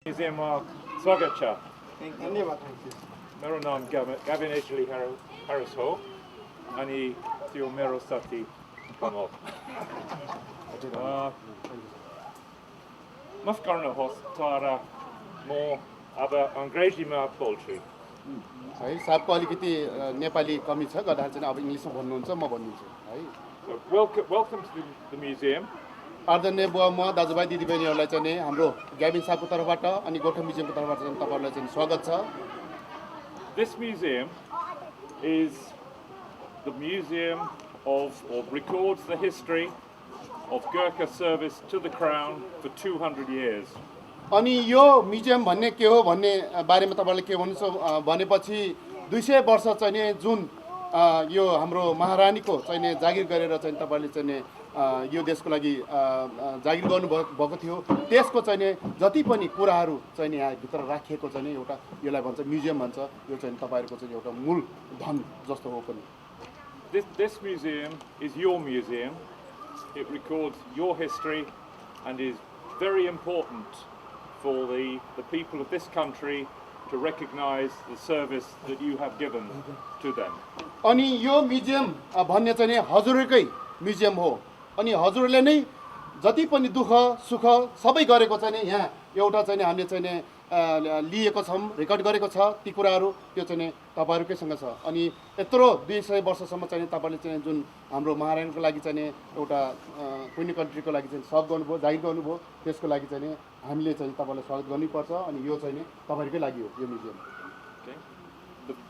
म्युजियममा स्वागत छ। धन्यवाद। मेरो नाम Gavin Ashley Harris हो अनि त्यो मेरो साथी कमल। माफ गर्नुहोस् तर म अब अङ्ग्रेजीमा बोल्छु। है साहबको अलिकति नेपाली कमी छ गर्दाखेरि चाहिँ अब इङ्ग्लिसमा भन्नुहुन्छ म भनिदिन्छु है। Welcome to the museum. आदरणीय बुवा म दाजुभाइ दिदीबहिनीहरूलाई चाहिँ नि हाम्रो ग्याबिन साहबको तर्फबाट अनि गोर्खा म्युजियमको तर्फबाट चाहिँ तपाईँहरूलाई चाहिँ स्वागत छ। This museum is the museum or records the history of Gurkha service to the crown for 200 years. अनि यो म्युजियम भन्ने के हो भन्ने बारेमा तपाईँले के भन्नुहुन्छ भनेपछि 200 वर्ष चाहिँ नि जुन यो हाम्रो महारानीको चाहिँ नि जागिर गरेर चाहिँ तपाईँले चाहिँ नि यो देशको लागि जागिर गर्नुभएको थियो त्यसको चाहिँ नि जति पनि कुराहरू चाहिँ नि यहाँभित्र राखिएको चाहिँ नि एउटा यसलाई भन्छ म्युजियम भन्छ। यो चाहिँ तपाईँहरूको चाहिँ एउटा मूल धन जस्तो हो पनि। This museum is your museum. It records your history and is very important for the people of this country to recognize the service that you have given to them. अनि यो म्युजियम भन्ने चाहिँ नि हजुरकै म्युजियम हो अनि हजुरले नै जति पनि दुःख सुख सबै गरेको चाहिँ नि यहाँ एउटा चाहिँ नि हामीले चाहिँ नि लिएको छौँ रेकर्ड गरेको छ ती कुराहरू त्यो चाहिँ नि तपाईँहरूकैसँग छ। अनि यत्रो 200 वर्षसम्म चाहिँ तपाईँले चाहिँ जुन हाम्रो महारानीको लागि चाहिँ नि एउटा कुनै कन्ट्रीको लागि चाहिँ सब गर्नुभयो जागिर गर्नुभयो त्यसको लागि चाहिँ नि हामीले चाहिँ तपाईँलाई स्वागत गर्नुपर्छ अनि यो चाहिँ नि तपाईँहरूकै लागि हो यो museum.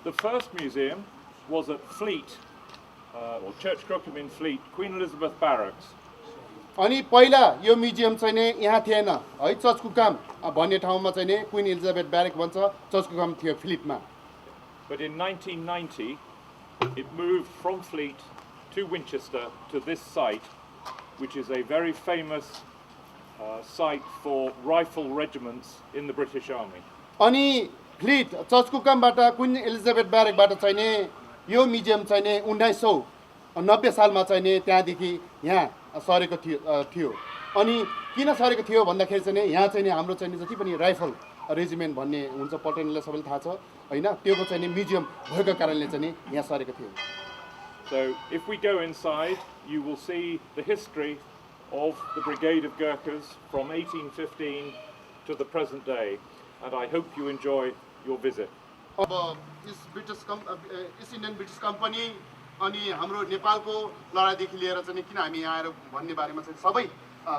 The first museum was at Fleet, or Church Crookham in Fleet, Queen Elizabeth Barracks. अनि पहिला यो म्युजियम चाहिँ नि यहाँ थिएन है चर्चकुकाम भन्ने ठाउँमा चाहिँ नि क्वीन एलिजाबेथ ब्यारेक भन्छ चर्चकुकाम थियो फ्लिटमा। But in 1990 it moved from Fleet to Winchester to this site, which is a very famous site for rifle regiments in the British Army. अनि फ्लिट चर्चकुकामबाट क्वीन एलिजाबेथ ब्यारेकबाट चाहिँ नि यो म्युजियम चाहिँ नि 1990 सालमा चाहिँ नि त्यहाँदेखि यहाँ सरेको थियो। अनि किन सरेको थियो भन्दाखेरि चाहिँ यहाँ चाहिँ नि हाम्रो चाहिँ जति पनि राइफल रेजिमेन्ट भन्ने हुन्छ पल्टनलाई सबैले थाहा छ हैन त्योको चाहिँ नि म्युजियम भएको कारणले चाहिँ नि यहाँ सरेको थियो। So if we go inside you will see the history of the Brigade of Gurkhas from 1815 to the present day and I hope you enjoy your visit. अब इस्ट इन्डियन ब्रिटिस कम्पनी अनि हाम्रो नेपालको लडाइँदेखि लिएर चाहिँ किन हामी यहाँ आएर भन्ने बारेमा चाहिँ सबै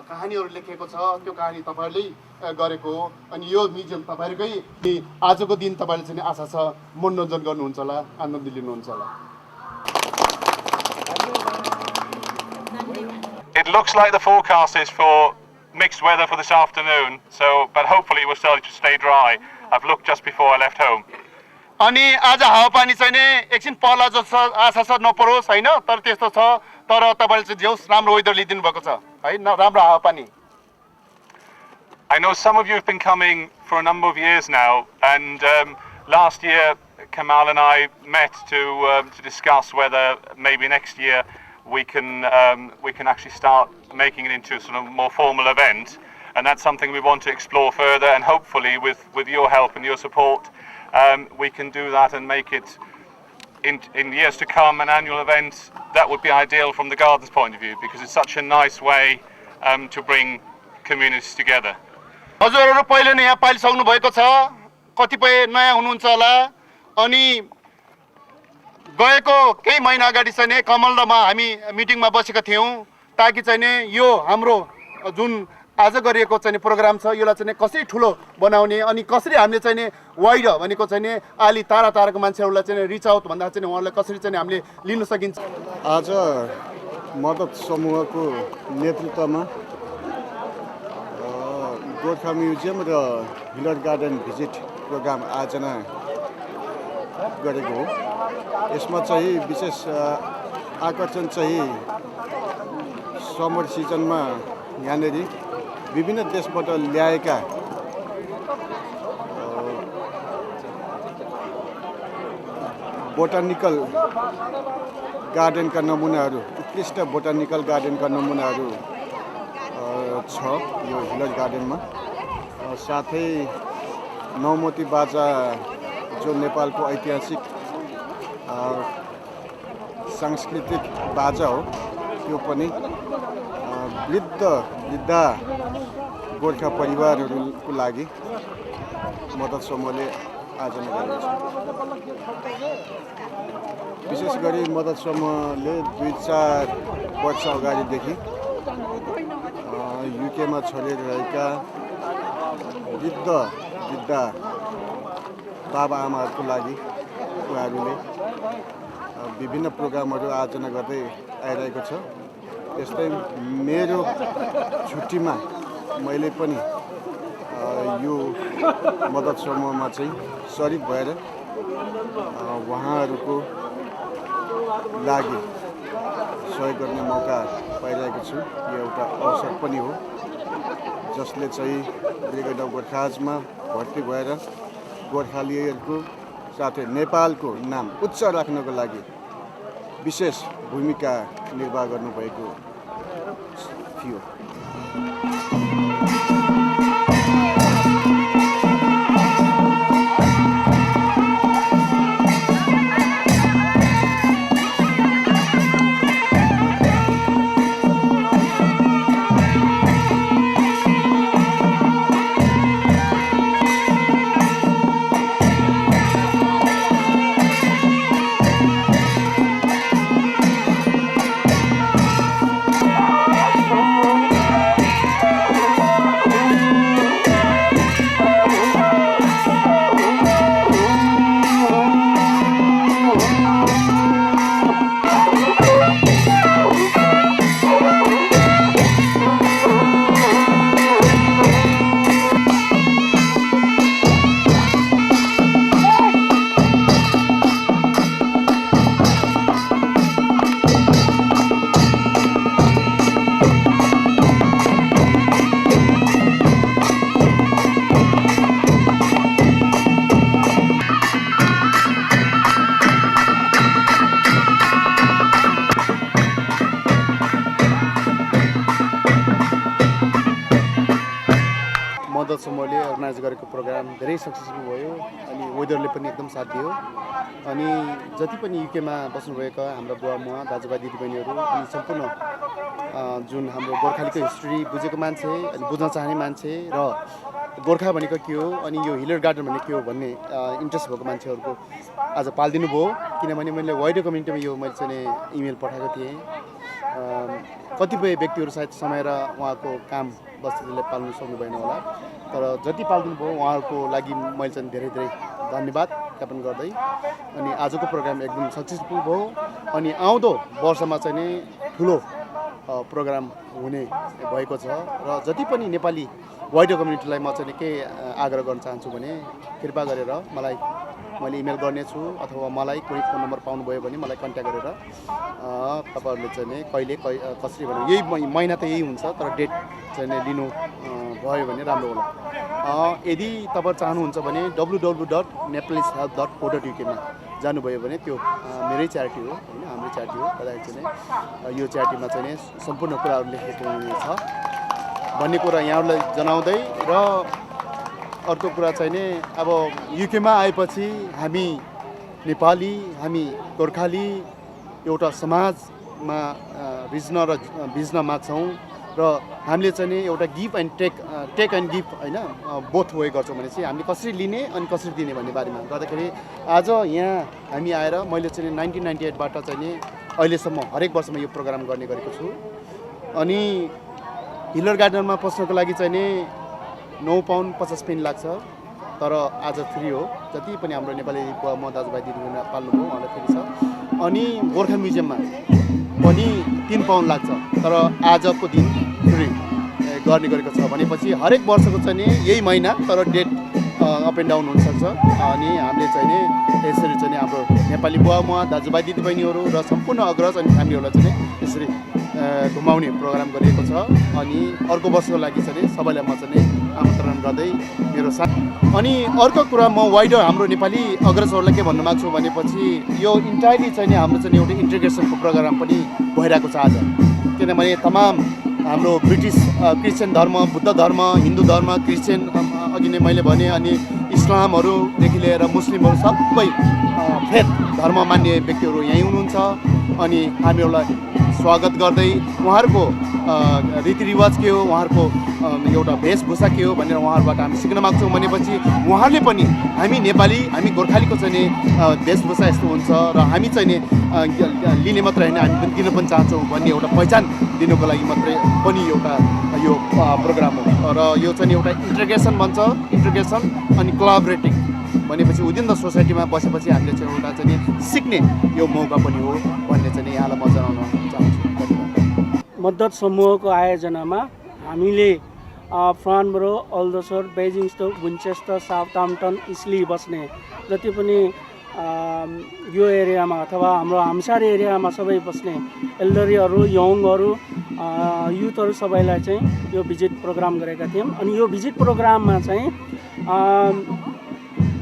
कहानीहरू लेखेको छ त्यो कहानी तपाईँहरूले गरेको हो। अनि यो म्युजियम तपाईँहरूकै आजको दिन तपाईँले चाहिँ आशा छ मनोरञ्जन गर्नुहुन्छ होला आनन्द लिनुहुन्छ होला। It looks like the forecast is for mixed weather for this afternoon, but hopefully it will start to stay dry. I've looked just before I left home. अनि आज हावापानी चाहिँ नि एकछिन पर्ला जस्तो आशा छ नपरोस् हैन तर त्यस्तो छ तर तपाईले चाहिँ जेउस राम्रो वेदर लिदिनु भएको छ है राम्रो हावापानी। I know some of you have been coming for a number of years now and last year Kamal and I met to discuss whether maybe next year we can actually start making it into a sort of more formal event, and that's something we want to explore further and hopefully with your help and your support we can do that and make it in years to come an annual event that would be ideal from the Gardens point of view because it's such a nice way to bring communities together. हजुरहरु पहिले नै यहाँ पालिसक्नु भएको छ कतिपय नयाँ हुनुहुन्छ होला अनि गएको केही महिना अगाडि चाहिँ नि कमल र म हामी मिटिङमा बसेका थियौं ताकि चाहिँ नि यो हाम्रो जुन आज गरिएको चाहिँ प्रोग्राम छ यसलाई चाहिँ कसरी ठुलो बनाउने अनि कसरी हामीले चाहिँ नि वाइड भनेको चाहिँ नि आली ताराको मान्छेहरुलाई चाहिँ रिच आउट भन्दा चाहिँ उहाँलाई कसरी चाहिँ हामीले लिन सकिन्छ। आज मदत समूहको नेतृत्वमा गोर्खा म्युजियम र हिलर गार्डन भिजिट प्रोग्राम आयोजना गरेको हो। यसमा चाहिँ विशेष आकर्षण चाहिँ समर सिजनमा यहाँनेर विभिन्न देशबाट ल्याएका बोटानिकल गार्डनका नमुनाहरू उत्कृष्ट बोटानिकल गार्डनका नमुनाहरू छ यो हिलर गार्डनमा। साथै नौमती बाजा जो नेपालको ऐतिहासिक सांस्कृतिक बाजा हो त्यो पनि वृद्धा गोर्खा परिवारहरूको लागि मद्दत समूहले आयोजना गरेको छ। विशेष गरी मद्दत समूहले 2-4 वर्ष अगाडिदेखि युकेमा छरिरहेका वृद्धा बाबा आमाहरूको लागि उहाँहरूले विभिन्न प्रोग्रामहरू आयोजना गर्दै आइरहेको छ। त्यस्तै मेरो छुट्टीमा मैले पनि यो मद्दत समूहमा चाहिँ सरिक भएर उहाँहरूको लागि सहयोग गर्ने मौका पाइरहेको छु। यो एउटा अवसर पनि हो जसले चाहिँ ब्रिगेड अफ गोर्खाजमा भर्ती भएर गोर्खालीहरूको साथै नेपालको नाम उच्च राख्नको लागि विशेष भूमिका निर्वाह गर्नुभएको थियो। मद्दत समूहले अर्गनाइज गरेको प्रोग्राम धेरै सक्सेसफुल भयो अनि वेदरले पनि एकदम साथ दियो। अनि जति पनि युकेमा बस्नुभएका हाम्रा बुवा मुवा दाजुभाइ दिदीबहिनीहरू अनि सम्पूर्ण जुन हाम्रो गोर्खालीको हिस्ट्री बुझेको मान्छे अनि बुझ्न चाहने मान्छे र गोर्खा भनेको के हो अनि यो हिलर गार्डन भनेको के हो भन्ने इन्ट्रेस्ट भएको मान्छेहरूको आज पालिदिनु भयो। किनभने मैले वाइडर कम्युनिटीमा यो मैले चाहिँ इमेल पठाएको थिएँ। कतिपय व्यक्तिहरू सायद समय र उहाँको काम बस्तीले पाल्नु सक्नु भएन होला, तर जति पालिदिनु भयो उहाँहरूको लागि मैले चाहिँ धेरै धेरै धन्यवाद ज्ञापन गर्दै अनि आजको प्रोग्राम एकदम सक्सेसफुल भयो। अनि आउँदो वर्षमा चाहिँ नि ठुलो प्रोग्राम हुने भएको छ र जति पनि नेपाली वाइडर कम्युनिटीलाई म चाहिँ के आग्रह गर्न चाहन्छु भने कृपा गरेर मैले इमेल गर्नेछु अथवा मलाई कोही फोन नम्बर पाउनुभयो भने मलाई कन्ट्याक्ट गरेर तपाईँहरूले चाहिँ कहिले कसरी भन्नु यही महिना त यही हुन्छ तर डेट चाहिँ लिनु भयो भने राम्रो होला। यदि तपाईँ चाहनुहुन्छ भने www.nepalishealth.co.uk मा जानुभयो भने त्यो मेरै च्यारिटी हो होइन, हाम्रै च्यारिटी हो। भन्दाखेरि चाहिँ यो च्यारिटीमा चाहिँ सम्पूर्ण कुराहरू लेखेको हुनेछ भन्ने कुरा यहाँहरूलाई जनाउँदै र अर्को कुरा चाहिँ नि अब युकेमा आएपछि हामी नेपाली हामी गोर्खाली एउटा समाजमा भिज्न माग्छौँ र हामीले चाहिँ नि एउटा give and take and give होइन बोथ वे गर्छौँ भने चाहिँ हामीले कसरी लिने अनि कसरी दिने भन्ने बारेमा गर्दाखेरि आज यहाँ हामी आएर मैले चाहिँ 1998बाट चाहिँ नि अहिलेसम्म हरेक वर्षमा यो प्रोग्राम गर्ने गरेको छु। अनि हिलर गार्डनमा पस्नको लागि चाहिँ नि 9 पाउन्ड 50 पेनी लाग्छ, तर आज फ्री हो। जति पनि हाम्रो नेपाली बुवा म दाजुभाइ दिदीबहिनी पाल्नुभयो उहाँलाई फ्री छ। अनि गोर्खा म्युजियममा पनि 3 पाउन्ड लाग्छ, तर आजको दिन फ्री गर्ने गरेको छ। भनेपछि हरेक वर्षको चाहिँ नि यही महिना तर डेट अप एन्ड डाउन हुनसक्छ। अनि हामीले चाहिँ नि यसरी चाहिँ हाम्रो नेपाली बुवा मुवा दाजुभाइ दिदीबहिनीहरू र सम्पूर्ण अग्रज अनि फ्यामिलीहरूलाई चाहिँ यसरी घुमाउने प्रोग्राम गरिएको छ। अनि अर्को वर्षको लागि चाहिँ सबैलाई म चाहिँ आमन्त्रण गर्दै मेरो साथ। अनि अर्को कुरा म वाइडर हाम्रो नेपाली अग्रजहरूलाई के भन्न माग्छु भनेपछि यो इन्टायरली चाहिँ हाम्रो चाहिँ एउटा इन्टिग्रेसनको प्रोग्राम पनि भइरहेको छ आज। किनभने तमाम हाम्रो ब्रिटिस क्रिस्चियन धर्म, बुद्ध धर्म, हिन्दू धर्म, क्रिस्चियन अघि नै मैले भने अनि इस्लामहरूदेखि लिएर मुस्लिमहरू सबै फेथ धर्म मान्ने व्यक्तिहरू यहीँ हुनुहुन्छ। अनि हामीहरूलाई स्वागत गर्दै उहाँहरूको रीतिरिवाज के हो, उहाँहरूको एउटा वेशभूषा के हो भनेर उहाँहरूबाट हामी सिक्न माग्छौँ भनेपछि उहाँहरूले पनि हामी नेपाली, हामी गोर्खालीको चाहिँ नि वेशभूषा यस्तो हुन्छ र हामी चाहिँ नि लिने मात्रै होइन, हामी पनि दिन पनि चाहन्छौँ भन्ने एउटा पहिचान दिनुको लागि मात्रै पनि एउटा यो प्रोग्राम हो। र यो चाहिँ एउटा इन्टिग्रेसन भन्छ, इन्टिग्रेसन अनि कोलाबोरेटिङ भनेपछि विदिन द सोसाइटीमा बसेपछि हामीले चाहिँ एउटा चाहिँ सिक्ने यो मौका पनि हो भन्ने चाहिँ यहाँलाई म जनाउन चाहन्छु। मद्दत समूहको आयोजनामा हामीले फ्रानबरो, अल्दरसोर, बेजिङस्टोक, विन्चेस्टर, साउथहाम्पटन, इस्ली बस्ने जति पनि यो एरियामा अथवा हाम्रो हाम्सार एरियामा सबै बस्ने एल्डरीहरू, यङहरू, युथहरू सबैलाई चाहिँ यो भिजिट प्रोग्राम गरेका थियौँ। अनि यो भिजिट प्रोग्राममा चाहिँ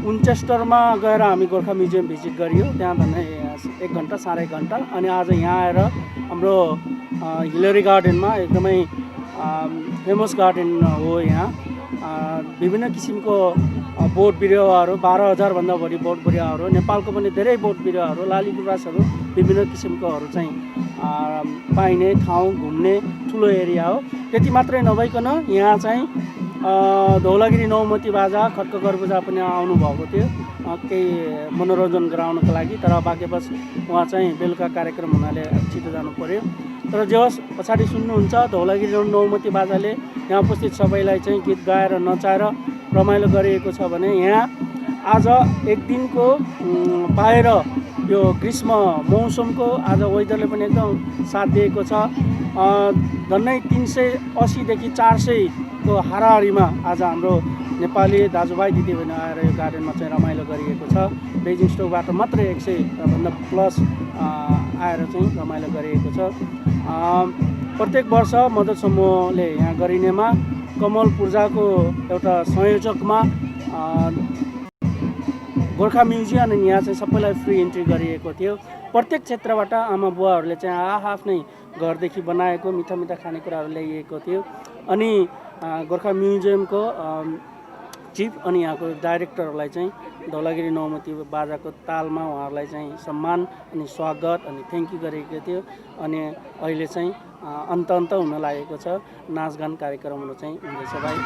विन्चेस्टरमा गएर हामी गोर्खा म्युजियम भिजिट गरियो, त्यहाँ झन्डै 1 घन्टा 1.5 घन्टा। अनि आज यहाँ आएर हाम्रो हिलरी गार्डनमा एकदमै फेमस गार्डन हो। यहाँ विभिन्न किसिमको बोट बिरुवाहरू, 12,000 भन्दा बढी बोट बिरुवाहरू, नेपालको पनि धेरै बोट बिरुवाहरू, लाली गुराँसहरू, विभिन्न किसिमकोहरू चाहिँ पाइने ठाउँ, घुम्ने ठुलो एरिया हो। त्यति मात्रै नभइकन यहाँ चाहिँ धौलागिरी नौमती बाजा, खड्क गर्बुजा पनि आउनुभएको थियो केही मनोरञ्जन गराउनको लागि, तर भाग्यवश उहाँ चाहिँ बेलुका कार्यक्रम हुनाले छिटो जानु पर्यो। तर जे होस्, पछाडि सुन्नुहुन्छ धौलागिरी नौमती बाजाले यहाँ उपस्थित सबैलाई चाहिँ गीत गाएर नचाएर रमाइलो गरिएको छ भने यहाँ आज एक दिनको बाहिर यो ग्रीष्म मौसमको आज वेदरले पनि एकदम साथ दिएको छ। झन्डै 380 देखि 400 को हाराहारीमा आज हाम्रो नेपाली दाजुभाइ दिदीबहिनी आएर यो गार्डनमा चाहिँ रमाइलो गरिएको छ। बेजिङस्टोकबाट मात्रै 100 भन्दा प्लस आएर चाहिँ रमाइलो गरिएको छ। प्रत्येक वर्ष मद्दत समूहले यहाँ गरिनेमा कमल पूर्जाको एउटा संयोजकमा गोर्खा म्युजियम अनि यहाँ चाहिँ सबैलाई फ्री इन्ट्री गरिएको थियो। प्रत्येक क्षेत्रबाट आमा बुवाहरूले चाहिँ आफ्नै घरदेखि बनाएको मिठा मिठा खानेकुराहरू ल्याइएको थियो। अनि गोर्खा म्युजियमको चिफ अनि यहाँको डाइरेक्टरहरूलाई चाहिँ धौलागिरी नौमती बाजाको तालमा उहाँहरूलाई चाहिँ सम्मान अनि स्वागत अनि थ्याङ्क यू गरेको थियो। अनि अहिले चाहिँ अन्त हुन लागेको छ, नाचगान कार्यक्रमहरू चाहिँ हुँदैछ भाइ।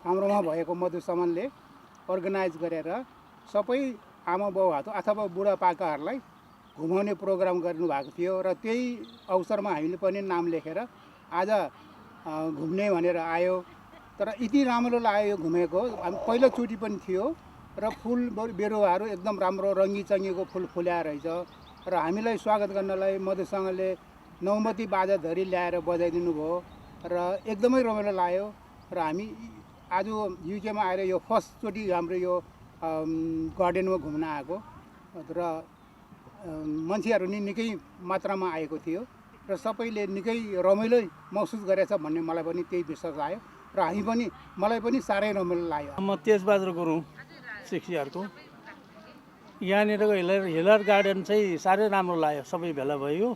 हाम्रोमा भएको मधुसमनले अर्गनाइज गरेर सबै आमा बाउहरू अथवा बुढापाकाहरूलाई घुमाउने प्रोग्राम गर्नुभएको थियो र त्यही अवसरमा हामीले पनि नाम लेखेर आज घुम्ने भनेर आयो। तर यति राम्रो लाग्यो घुमेको, हामी पहिलोचोटि पनि थियो र फुल बिरुवाहरू एकदम राम्रो रङ्गीचङ्गीको फुल फुल्याएर रहेछ र हामीलाई स्वागत गर्नलाई मधुसँगले नौमती बाजा धरी ल्याएर बजाइदिनु भयो र एकदमै रमाइलो लाग्यो। र हामी आज युकेमा आएर यो फर्स्टचोटि हाम्रो यो गार्डनमा घुम्न आएको र मान्छेहरू नि निकै मात्रामा आएको थियो र सबैले निकै रमाइलो महसुस गरेछ भन्ने मलाई पनि त्यही विश्वास आयो र हामी पनि मलाई पनि साह्रै रमाइलो लाग्यो। म तेजबहादुर गुरुङ सिक्सियारको यहाँनिरको हिलर गार्डन चाहिँ साह्रै राम्रो लाग्यो। सबै भेला भयो,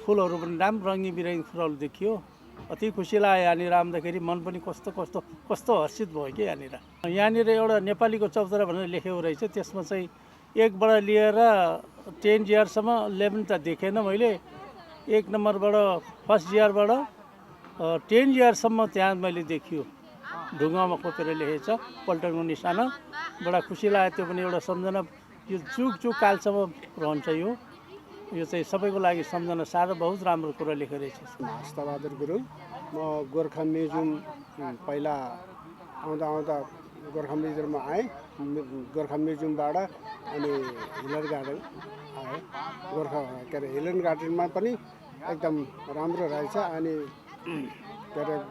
फुलहरू पनि राम्रो रङ्गी बिरङ्गी फुलहरू देखियो। अति खुसी लाग्यो यहाँनिर आउँदाखेरि, मन पनि कस्तो हर्षित भयो कि यहाँनिर एउटा नेपालीको चौतारा भनेर लेखेको रहेछ। त्यसमा चाहिँ 1बाट लिएर 10 इयरसम्म 11 त देखेन मैले, 1 नम्बरबाट फर्स्ट इयरबाट 10 इयरसम्म त्यहाँ मैले देखियो, ढुङ्गामा खोपेर लेखेछ पल्टनको निशाना। बडा खुसी लाग्यो, त्यो पनि एउटा सम्झना, यो जुग कालसम्म रहन्छ। यो चाहिँ सबैको लागि सम्झना साह्रो बहुत राम्रो कुरा लेखेको रहेछ। हस्तबहादुर गुरुङ, म गोर्खा म्युजियम पहिला आउँदा गोर्खा म्युजियममा आएँ, गोर्खा म्युजियमबाट अनि हिलर गार्डन आएँ। हिलर गार्डनमा पनि एकदम राम्रो रहेछ अनि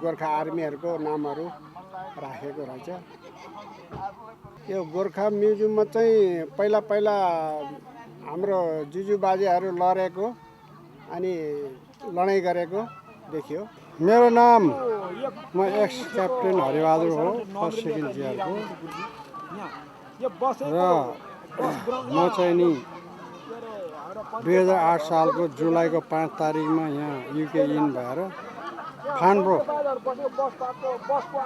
गोर्खा आर्मीहरूको नामहरू राखेको रहेछ। यो गोर्खा म्युजियममा चाहिँ पहिला हाम्रो जुजुबाजेहरू लडेको अनि लडाइँ गरेको देखियो। मेरो नाम म एक्स क्याप्टेन हरिबहादुर हो, फर्स्ट सेकेन्ड जियरको, र म चाहिँ नि 2008 सालको जुलाईको 5 तारिकमा यहाँ युके इन भएर फान्ब्रो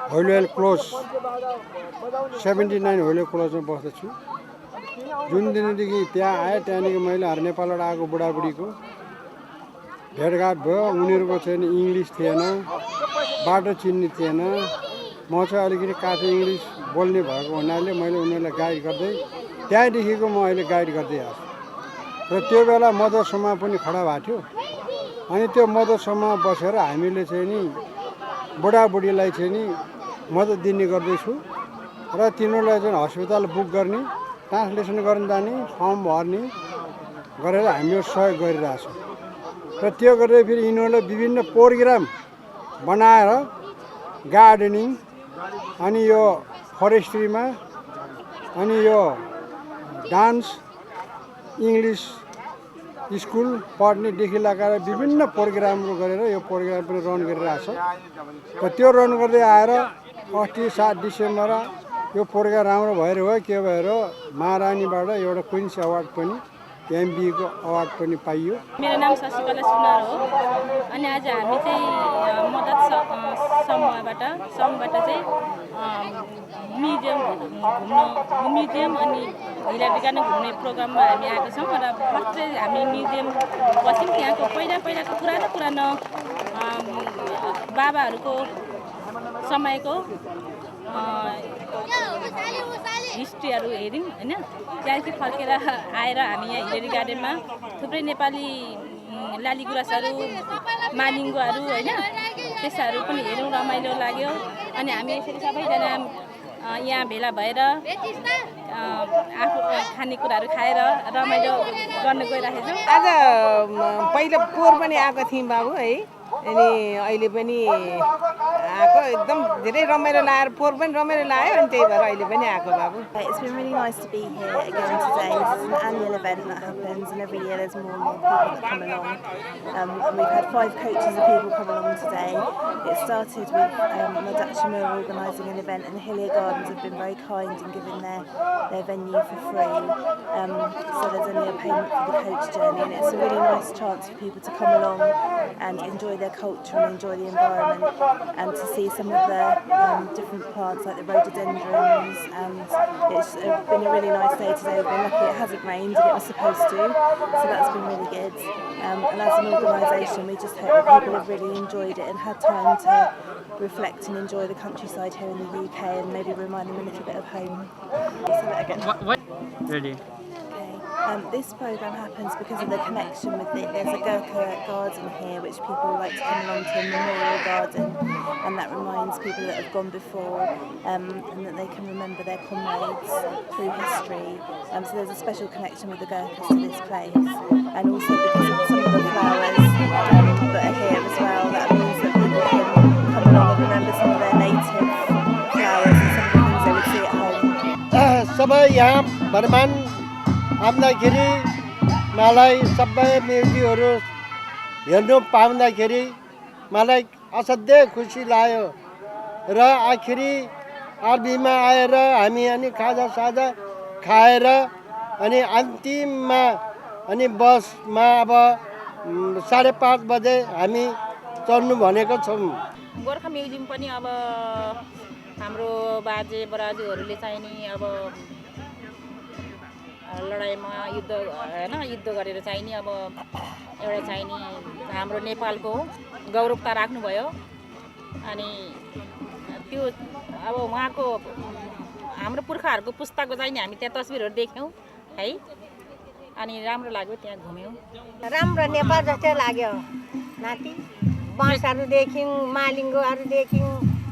होइलवेल क्लोज 79 होइलवेल क्लोजमा बस्दछु। जुन दिनदेखि त्यहाँ आएँ त्यहाँदेखि मैले नेपालबाट आएको बुढाबुढीको भेटघाट भयो। उनीहरूको चाहिँ इङ्ग्लिस थिएन, बाटो चिन्ने थिएन। म चाहिँ अलिकति काठे इङ्ग्लिस बोल्ने भएको हुनाले मैले उनीहरूलाई गाइड गर्दै त्यहाँदेखिको म अहिले गाइड गर्दै आएको छु। र त्यो बेला मदरसामा पनि खडा भएको थियो। अनि त्यो मदरसामा बसेर हामीले चाहिँ नि बुढाबुढीलाई चाहिँ नि मद्दत दिने गर्दैछु र तिनीहरूलाई चाहिँ हस्पिटल बुक गर्ने, ट्रान्सलेसन गर्न जाने, फर्म भर्ने गरेर हामीहरू सहयोग गरिरहेछौँ। र त्यो गर्दै फेरि यिनीहरूलाई विभिन्न प्रोग्राम बनाएर गार्डनिङ अनि यो फरेस्ट्रीमा अनि यो डान्स, इङ्ग्लिस स्कुल पढ्नेदेखि लगाएर विभिन्न प्रोग्रामहरू गरेर यो प्रोग्राम पनि रन गरिरहेछ। र त्यो रन गर्दै आएर अस्ति 7 डिसेम्बर यो प्रोग्राम राम्रो भएर हो के भएर महारानीबाट एउटा क्विन्स अवार्ड पनि एमबीको अवार्ड पनि पाइयो। मेरो नाम शशिकला सुनार हो अनि आज हामी चाहिँ मदत समूहबाट चाहिँ म्युजियम अनि हिलरी गार्डन घुम्ने प्रोग्राममा हामी आएको छौँ र फर्स्ट चाहिँ हामी म्युजियम बस्यौँ। त्यहाँको पहिलाको पुरानो बाबाहरूको समयको हिस्ट्रीहरू हेऱ्यौँ होइन। त्यहाँदेखि फर्केर आएर हामी यहाँ हिलरी गार्डनमा थुप्रै नेपाली लाली गुराँसहरू मालिङ्गोहरू होइन त्यस्ताहरू पनि हेऱ्यौँ, रमाइलो लाग्यो। अनि हामी यसरी सबैजना यहाँ भेला भएर आफू खानेकुराहरू खाएर रमाइलो गर्न गइरहेको छौँ। आज पहिलो पोहोर पनि आएको थियौँ बाबु है, अनि अहिले पनि आएको एकदम धेरै रमाइलो लाग्यो, पोहोर पनि रमाइलो लाग्यो अनि त्यही भएर अहिले पनि आएको बाबु। It's been really nice to be here again today. This is an annual event that happens and every year there's more and more people that come along. And we've had 5 coaches of people come along today. It started with Madachima organising an event and the Hillier Gardens have been very kind in giving their venue for free. So there's only a payment for the coach journey and it's a really nice chance for people to come along and enjoy their culture and enjoy the environment and to see some of the different plants like the rhododendrons, and it's been a really nice day today. We've been lucky it hasn't rained and it was supposed to, so that's been really good. And as an organisation we just hope that people have really enjoyed it and had time to reflect and enjoy the countryside here in the UK and maybe remind them a little bit of home. Say that again. What? Really? This programme happens because of the connection with it. There's a Gurkha garden here which people like to come along to, a memorial garden, and that reminds people that have gone before and that they can remember their comrades through history. So there's a special connection with the Gurkhas to this place, and also because of some of the flowers that are here as well, that means that people can come along and remember some of their native flowers and some of the things they would see at home. सबै यहाँ बर्मान आउँदाखेरि मलाई सबै म्युजियमहरू हेर्नु पाउँदाखेरि मलाई असाध्यै खुसी लाग्यो र आखिरी आरबीमा आएर हामी अनि खाजा खाएर अनि अन्तिममा अनि बसमा अब 5:30 बजे हामी चढ्नु भनेको छौँ। गोर्खा म्युजियम पनि अब हाम्रो बाजे बराजुहरूले चाहिँ नि अब लडाइँमा युद्ध गरेर चाहिँ नि अब एउटा चाहिँ नि हाम्रो नेपालको गौरवता राख्नुभयो। अनि त्यो अब उहाँको हाम्रो पुर्खाहरूको पुस्ताको चाहिँ नि हामी त्यहाँ तस्बिरहरू देख्यौँ है, अनि राम्रो लाग्यो, त्यहाँ घुम्यौँ। राम्रो नेपाल जस्तै लाग्यो नाति। बाँसहरू देख्यौँ, मालिङ्गोहरू देख्यौँ,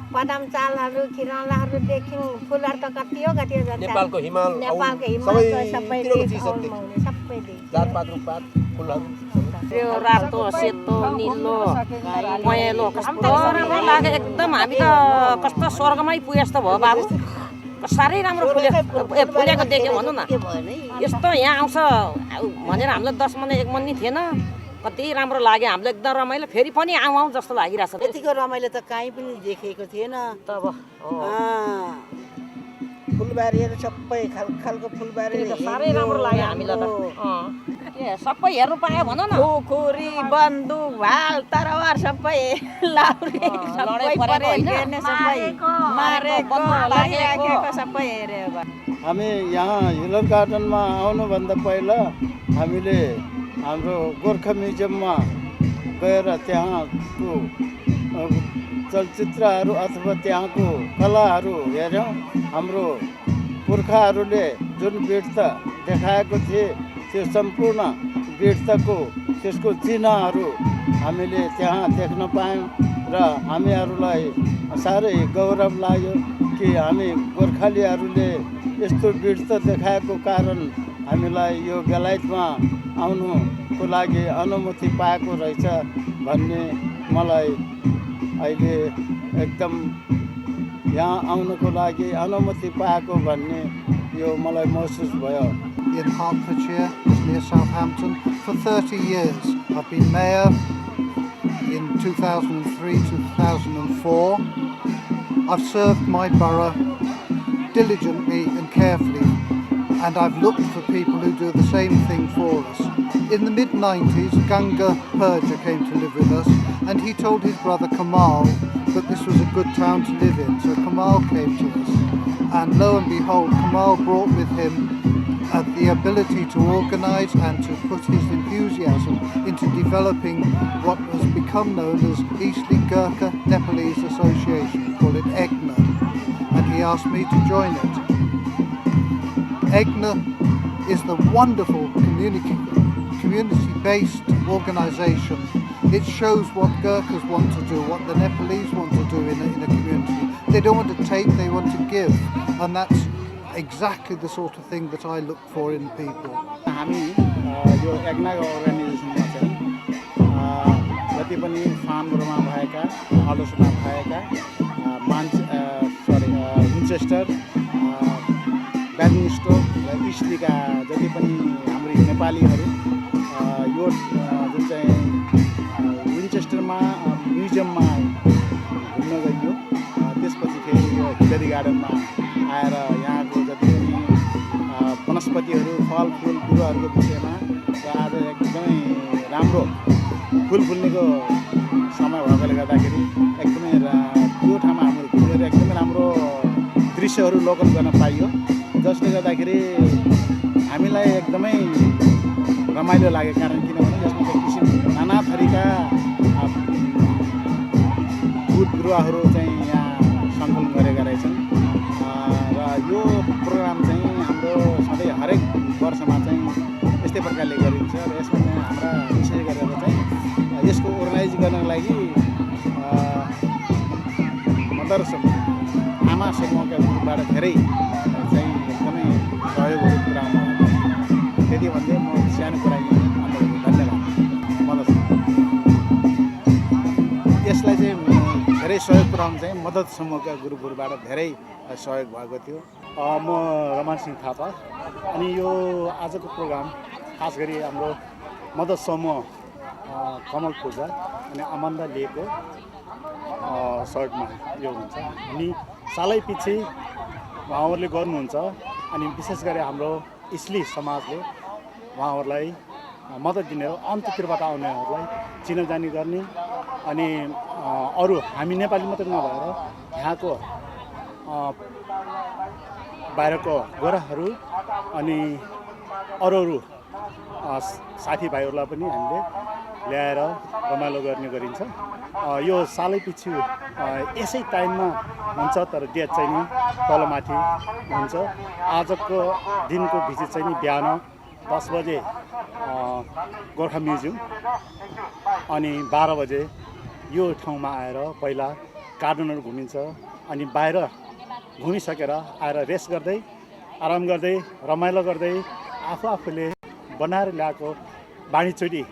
बदाम चालहरू, खिरौलाहरू देख्यौँ, फुलहरू त कति हो नेपालको हिमाल सबै जातपात रुखपात फुलहरू त्यो रातो सेतो निलो पहेँलो कस्तो राम्रो लाग्यो एकदम। हामी त कस्तो स्वर्गमै पुगे जस्तो भयो बाबु, साह्रै राम्रो फुलेको देख्यो भनौँ न। यस्तो यहाँ आउँछ भनेर हामीलाई 10 मन 1 मन नि थिएन, कति राम्रो लाग्यो हामीलाई, एकदम रमाइलो। फेरि पनि आउँ जस्तो लागिरहेछ। यतिको रमाइलो त कहीँ पनि देखेको थिएन तब। फुलबारीहरू सबै खालको फुलबारी साह्रै राम्रो लाग्यो हामीलाई त। सबै हेर्नु पायो भन न, खुकुरी बन्दुक भाल तरवार सबै लाउने सबै मारेको सबै हेऱ्यो। हामी यहाँ हिलर गार्डनमा आउनुभन्दा पहिला हामीले हाम्रो गोर्खा म्युजियममा गएर त्यहाँको चलचित्रहरू अथवा त्यहाँको कलाहरू हेऱ्यौँ। हाम्रो पुर्खाहरूले जुन वीरता देखाएको थिए त्यो सम्पूर्ण वीरताको त्यसको चिह्नहरू हामीले त्यहाँ देख्न पायौँ र हामीहरूलाई साह्रै गौरव लाग्यो कि हामी गोर्खालीहरूले यस्तो वीरता देखाएको कारण हामीलाई यो बेलायतमा आउनुको लागि अनुमति पाएको रहेछ भन्ने मलाई अहिले एकदम यहाँ आउनको लागि अनुमति पाएको भन्ने यो मलाई महसुस भयो। In Hertfordshire, near Southampton, for 30 years. I've been mayor in 2003-2004. I've served my borough diligently and carefully and I've looked for people who do the same thing for us. In the mid-90s, Ganga Purja came to live with us, and he told his brother Kamal that this was a good town to live in. So Kamal came to us, and lo and behold, Kamal brought with him the ability to organise and to put his enthusiasm into developing what has become known as Eastleigh Gurkha Nepalese Association. We call it EGNA, and he asked me to join it. EGNA is the wonderful community-based organisation. It shows what Gurkhas want to do, what the Nepalese want to do in a community. They don't want to take, they want to give, and that's exactly the sort of thing that I look for in people. हामी यो EGNAको अर्गनाइजेसनमा चाहिँ जति पनि फार्महरूमा भएका आलोचना भएका विन्चेस्टर ब्याडमिन्स्टन र इस्टलीका जति पनि हाम्रो नेपालीहरू यो जुन चाहिँ विन्चेस्टरमा म्युजियममा घुम्न गइयो त्यसपछि फेरि यो हिलरी गार्डनमा आएर यहाँको जति पनि वनस्पतिहरू फलफुल बिरुवाहरूको विषयमा र आज एकदमै राम्रो फुल फुल्नेको समय भएकोले गर्दाखेरि एकदमै त्यो ठाउँमा हाम्रो घुमेर एकदमै राम्रो दृश्यहरू लोकल गर्न पाइयो, जसले गर्दाखेरि हामीलाई एकदमै रमाइलो लाग्यो। कारण किनभने यसमा चाहिँ किसिम नाना थरीका बोट बिरुवाहरू चाहिँ यहाँ सङ्कलन गरेका रहेछन् र यो प्रोग्राम चाहिँ हाम्रो सधैँ हरेक वर्षमा चाहिँ यस्तै प्रकारले गरिन्छ र यसमा चाहिँ हाम्रा विशेष गरेर चाहिँ यसको अर्गनाइज गर्नको लागि मदरसा आमा समूहका ग्रुपबाट धेरै चाहिँ एकदमै सहयोगहरू पुऱ्याउनु त्यति भन्दै म सानो कुरा धन्यवाद। यसलाई चाहिँ धेरै सहयोग पुऱ्याउनु चाहिँ मद्दत समूहका ग्रुपहरूबाट धेरै सहयोग भएको थियो। म रमान सिंह थापा, अनि यो आजको प्रोग्राम खास गरी हाम्रो मद्दत समूह कमल पूजा अनि आमन्दा लिएको सहयोगमा यो हुन्छ। अनि सालै पछि उहाँहरूले गर्नुहुन्छ, अनि विशेष गरी हाम्रो इस्ली समाजले उहाँहरूलाई मद्दत दिने हो, अन्ततिरबाट आउनेहरूलाई चिनाजानी गर्ने, अनि अरू हामी नेपाली मात्रै नभएर यहाँको बाहिरको गोराहरू अनि अरू साथीभाइहरूलाई पनि हामीले ल्याएर रमाइलो गर्ने गरिन्छ। यो सालै पछि यसै टाइममा हुन्छ, तर डेट चाहिँ नि तलमाथि हुन्छ। आजको दिनको भिजिट चाहिँ नि बिहान 10 बजे गोर्खा म्युजियम, अनि 12 बजे यो ठाउँमा आएर पहिला गार्डनहरू घुमिन्छ, अनि बाहिर घुमिसकेर आएर रेस्ट गर्दै आराम गर्दै रमाइलो गर्दै आफूले बनाएर ल्याएको बाँडीचुरी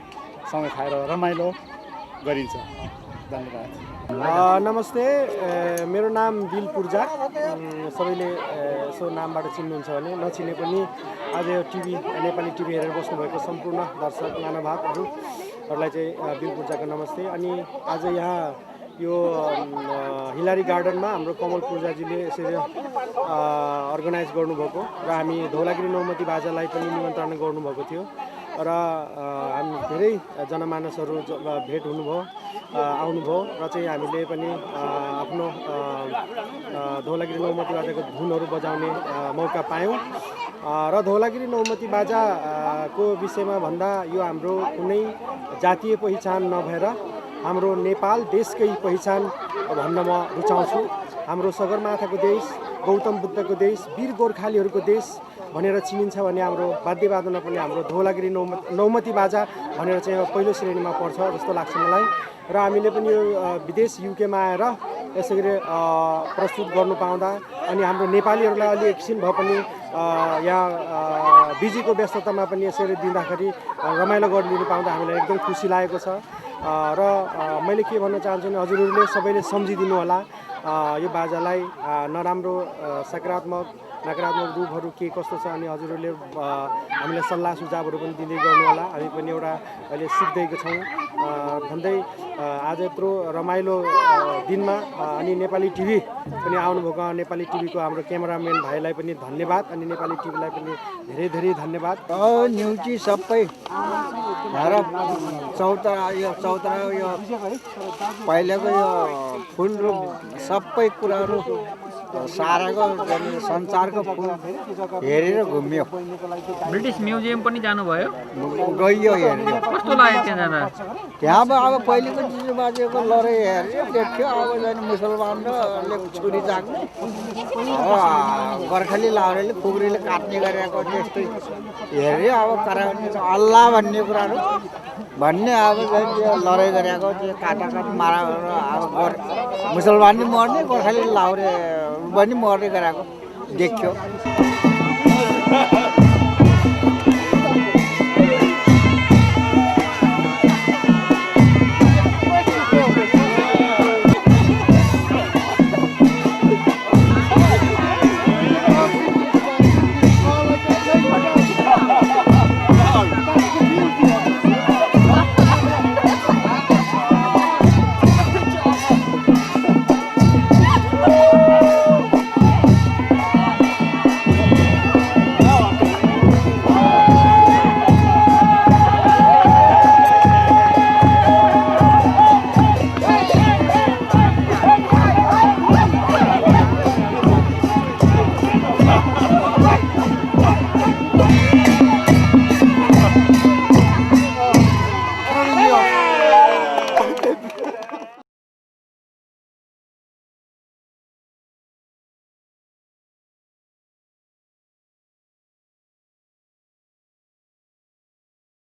सँग खाएर रमाइलो गरिन्छ। धन्यवाद। नमस्ते, मेरो नाम बिल पूर्जा। सबैले यसो नामबाट चिन्नुहुन्छ भने, नचिने पनि आज यो टिभी नेपाली टिभी हेरेर बस्नुभएको सम्पूर्ण दर्शक महानुभावहरूलाई चाहिँ बिल पूर्जाको नमस्ते। अनि आज यहाँ यो हिलारी गार्डनमा हाम्रो कमल पूर्जाजीले यसरी अर्गनाइज गर्नुभएको र हामी धौलागिरी नौमती बाजालाई पनि निमन्त्रणा गर्नुभएको थियो र हामी धेरै जनमानसहरू भेट हुनुभयो, आउनुभयो र चाहिँ हामीले पनि आफ्नो धौलागिरी नौमती बाजाको धुनहरू बजाउने मौका पायौँ। र धौलागिरी नौमती बाजाको विषयमा भन्दा यो हाम्रो कुनै जातीय पहिचान नभएर हाम्रो नेपाल देशकै पहिचान भन्न म रुचाउँछु। हाम्रो सगरमाथाको देश, गौतम बुद्धको देश, वीर गोर्खालीहरूको देश भनेर चिनिन्छ भने हाम्रो वाद्यवादनमा पनि हाम्रो धौलागिरी नौमती बाजा भनेर चाहिँ पहिलो श्रेणीमा पर्छ जस्तो लाग्छ मलाई। र हामीले पनि यो विदेश युकेमा आएर यसरी प्रस्तुत गर्नु पाउँदा, अनि हाम्रो नेपालीहरूलाई अलि एकछिन भए पनि यहाँ बिजीको व्यस्ततामा पनि यसरी दिँदाखेरि रमाइलो गरिदिनु पाउँदा हामीलाई एकदम खुसी लागेको छ। र मैले के भन्न चाहन्छु भने हजुरहरूले सबैले सम्झिदिनु होला यो बाजालाई, नराम्रो सकारात्मक नकारात्मक रूपहरू के कस्तो छ अनि हजुरहरूले हामीलाई सल्लाह सुझावहरू पनि दिँदै गर्नु होला। हामी पनि एउटा अहिले सिक्दैको छौँ भन्दै आज यत्रो रमाइलो दिनमा अनि नेपाली टिभी पनि आउनुभएको नेपाली टिभीको हाम्रो क्यामेराम्यान भाइलाई पनि धन्यवाद अनि नेपाली टिभीलाई पनि धेरै धेरै धन्यवाद। न्युजी सबै र चौतारा यो पहिलाको यो फुल रूप सबै कुराहरू साराको संसारको फुल हेरेर घुम्यो। ब्रिटिस म्युजियम पनि जानुभयो? गइयो हेर्यो। कस्तो लाग्यो त्यहाँ जाँदा? त्यहाँ अब पहिलेको जिजुबाजेको लडाइँ हेऱ्यो देख्यो। अब झन् मुसलमान र छुरी जाग्ने गोर्खाली लाउरेले खुकुरीले काट्ने गरेको त्यस्तै हेऱ्यो। अब कराउने अल्लाह भन्ने कुराहरू भन्ने अब लडाइँ गरेको त्यो काटाकाट मारा अब मुसलमान नि मर्ने गोर्खाली लाउरे पनि मर्ने गरेको देख्यो।